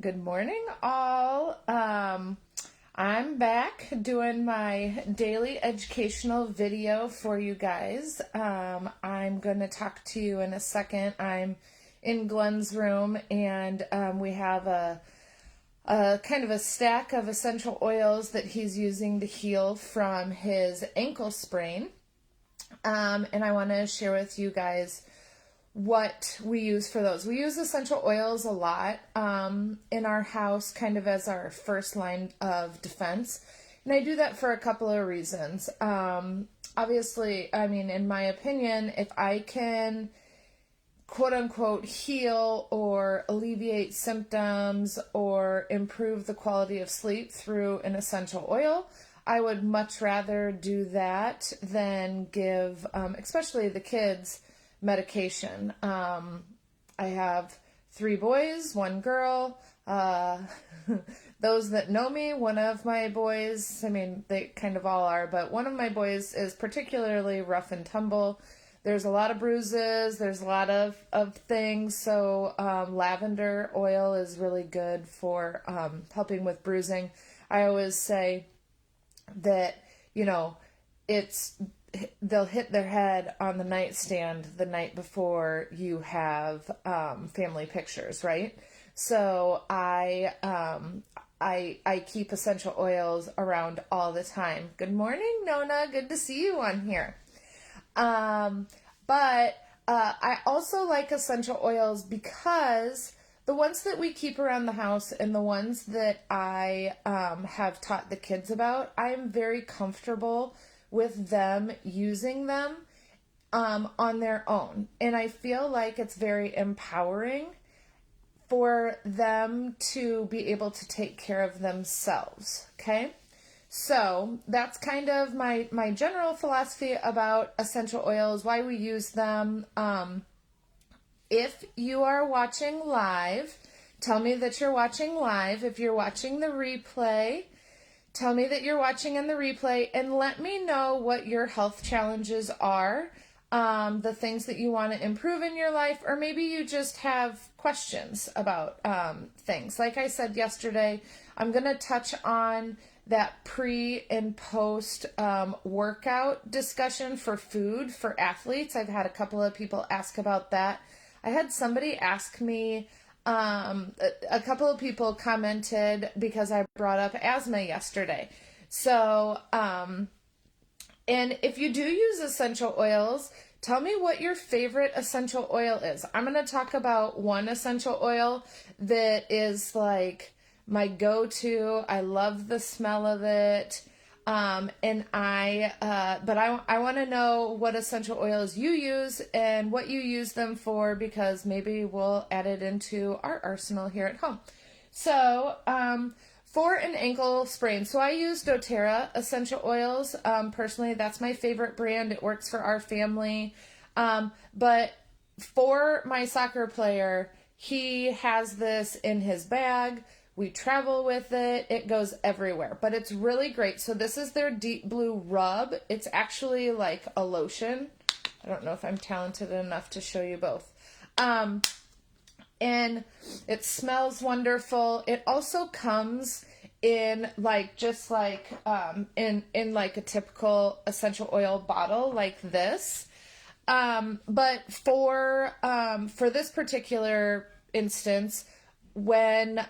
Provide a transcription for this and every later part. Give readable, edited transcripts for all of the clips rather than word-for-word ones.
Good morning, all. I'm back doing my daily educational video for you guys. I'm going to talk to you in a second. I'm in Glenn's room, and we have a kind of a stack of essential oils that he's using to heal from his ankle sprain. And I want to share with you guys what we use for those. We use essential oils a lot in our house, kind of as our first line of defense. And I do that for a couple of reasons. Obviously, I mean, in my opinion, if I can quote unquote heal or alleviate symptoms or improve the quality of sleep through an essential oil, I would much rather do that than give, especially the kids, medication. I have 3 boys, 1 girl. Those that know me, one of my boys, I mean, they kind of all are, but one of my boys is particularly rough and tumble. There's a lot of bruises, there's a lot of things, so lavender oil is really good for helping with bruising. I always say that, they'll hit their head on the nightstand the night before you have family pictures, right? So I keep essential oils around all the time. Good morning, Nona. Good to see you on here. But I also like essential oils because the ones that we keep around the house and the ones that I have taught the kids about, I'm very comfortable with them using them on their own. And I feel like it's very empowering for them to be able to take care of themselves, okay? So that's kind of my general philosophy about essential oils, why we use them. If you are watching live, tell me that you're watching live. If you're watching the replay, tell me that you're watching in the replay and let me know what your health challenges are, the things that you want to improve in your life, or maybe you just have questions about things. Like I said yesterday, I'm going to touch on that pre and post workout discussion for food for athletes. I've had a couple of people ask about that. I had somebody ask me, a couple of people commented because I brought up asthma yesterday. So, and if you do use essential oils, tell me what your favorite essential oil is. I'm going to talk about one essential oil that is like my go-to. I love the smell of it. But I want to know what essential oils you use and what you use them for, because maybe we'll add it into our arsenal here at home. So, for an ankle sprain, so I use doTERRA essential oils. Personally, that's my favorite brand. It works for our family. But for my soccer player, he has this in his bag. We travel with it. It goes everywhere, but it's really great. So this is their Deep Blue Rub. It's actually like a lotion. I don't know if I'm talented enough to show you both. And it smells wonderful. It also comes in like, just like, in like a typical essential oil bottle like this. But for this particular instance, when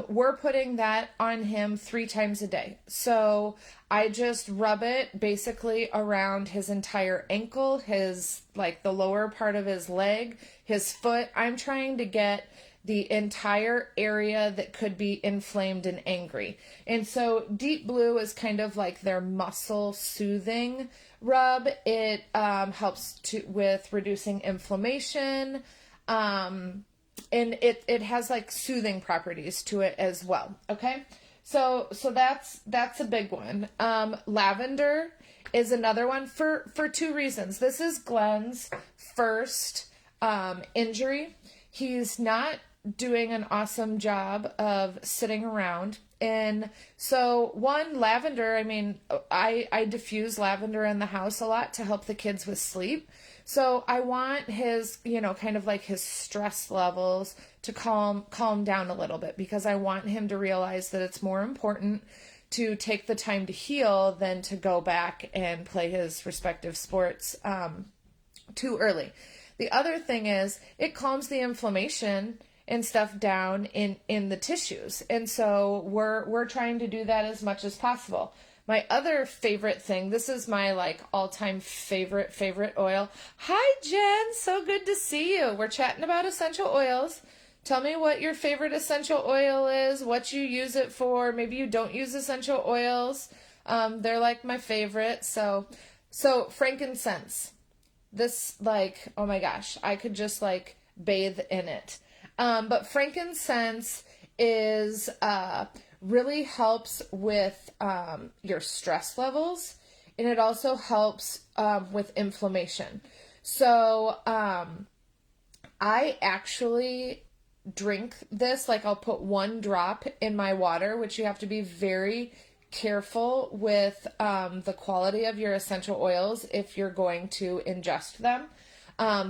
we're putting that on him 3 times a day. So I just rub it basically around his entire ankle, his like the lower part of his leg, his foot. I'm trying to get the entire area that could be inflamed and angry. And so Deep Blue is kind of like their muscle soothing rub. It helps with reducing inflammation. And it has like soothing properties to it as well. Okay. So that's a big one. Lavender is another one for 2 reasons. This is Glenn's first, injury. He's not doing an awesome job of sitting around. And so lavender, I mean, I diffuse lavender in the house a lot to help the kids with sleep. So I want his, kind of like his stress levels to calm down a little bit, because I want him to realize that it's more important to take the time to heal than to go back and play his respective sports too early. The other thing is it calms the inflammation and stuff down in the tissues. And so we're trying to do that as much as possible. My other favorite thing, this is my like all-time favorite oil. Hi Jen, so good to see you. We're chatting about essential oils. Tell me what your favorite essential oil is, what you use it for. Maybe you don't use essential oils. They're like my favorite. So frankincense. This, like, oh my gosh, I could just like bathe in it. But frankincense is really helps with your stress levels, and it also helps with inflammation. So I actually drink this, like I'll put 1 drop in my water, which you have to be very careful with the quality of your essential oils if you're going to ingest them,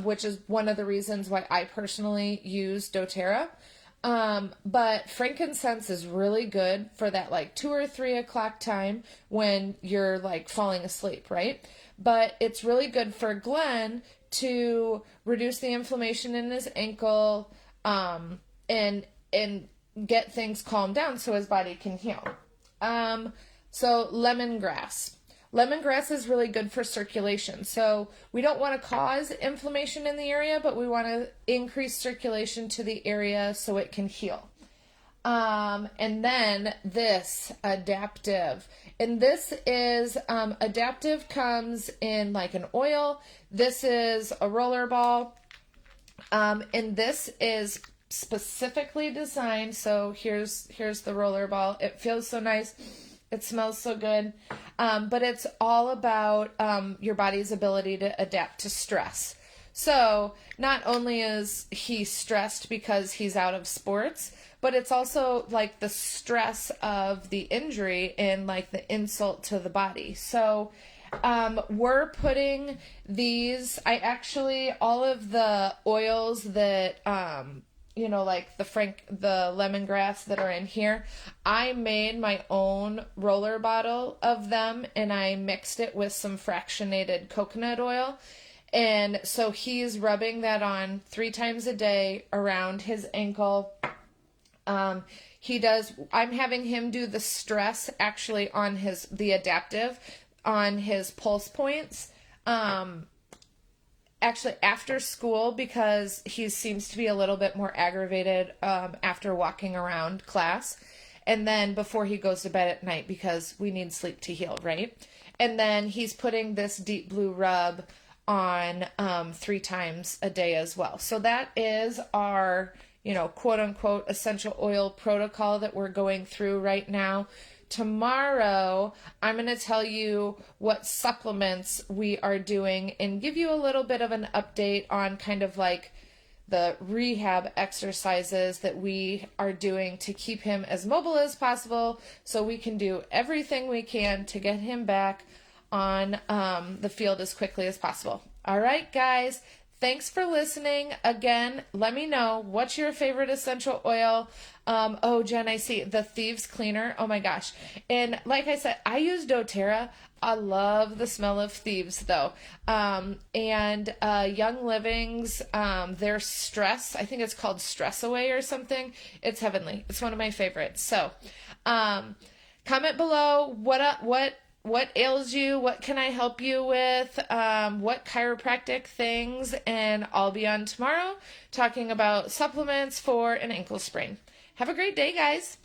which is one of the reasons why I personally use doTERRA. But frankincense is really good for that like 2 or 3 o'clock time when you're like falling asleep, right? But it's really good for Glenn to reduce the inflammation in his ankle, and get things calmed down so his body can heal. So lemongrass. Lemongrass is really good for circulation. So we don't want to cause inflammation in the area, but we want to increase circulation to the area so it can heal. And then this adaptive. And this is, adaptive comes in like an oil. This is a roller ball. And this is specifically designed. So here's the roller ball. It feels so nice. It smells so good. But it's all about your body's ability to adapt to stress. So not only is he stressed because he's out of sports, but it's also like the stress of the injury and like the insult to the body. So we're putting these, all of the oils that, like the lemongrass that are in here, I made my own roller bottle of them, and I mixed it with some fractionated coconut oil. And so he's rubbing that on 3 times a day around his ankle. I'm having him do the stress actually on the adaptive on his pulse points. Actually after school, because he seems to be a little bit more aggravated after walking around class, and then before he goes to bed at night, because we need sleep to heal, right? And then he's putting this deep blue rub on 3 times a day as well. So that is our quote unquote essential oil protocol that we're going through right now. Tomorrow, I'm going to tell you what supplements we are doing and give you a little bit of an update on kind of like the rehab exercises that we are doing to keep him as mobile as possible, so we can do everything we can to get him back on the field as quickly as possible. All right, guys. Thanks for listening. Again, let me know, what's your favorite essential oil? Oh, Jen, I see the Thieves Cleaner. Oh my gosh. And like I said, I use doTERRA. I love the smell of Thieves though. And Young Living's, their Stress, I think it's called Stress Away or something. It's heavenly. It's one of my favorites. So, comment below what ails you, what can I help you with, what chiropractic things, and I'll be on tomorrow talking about supplements for an ankle sprain. Have a great day, guys.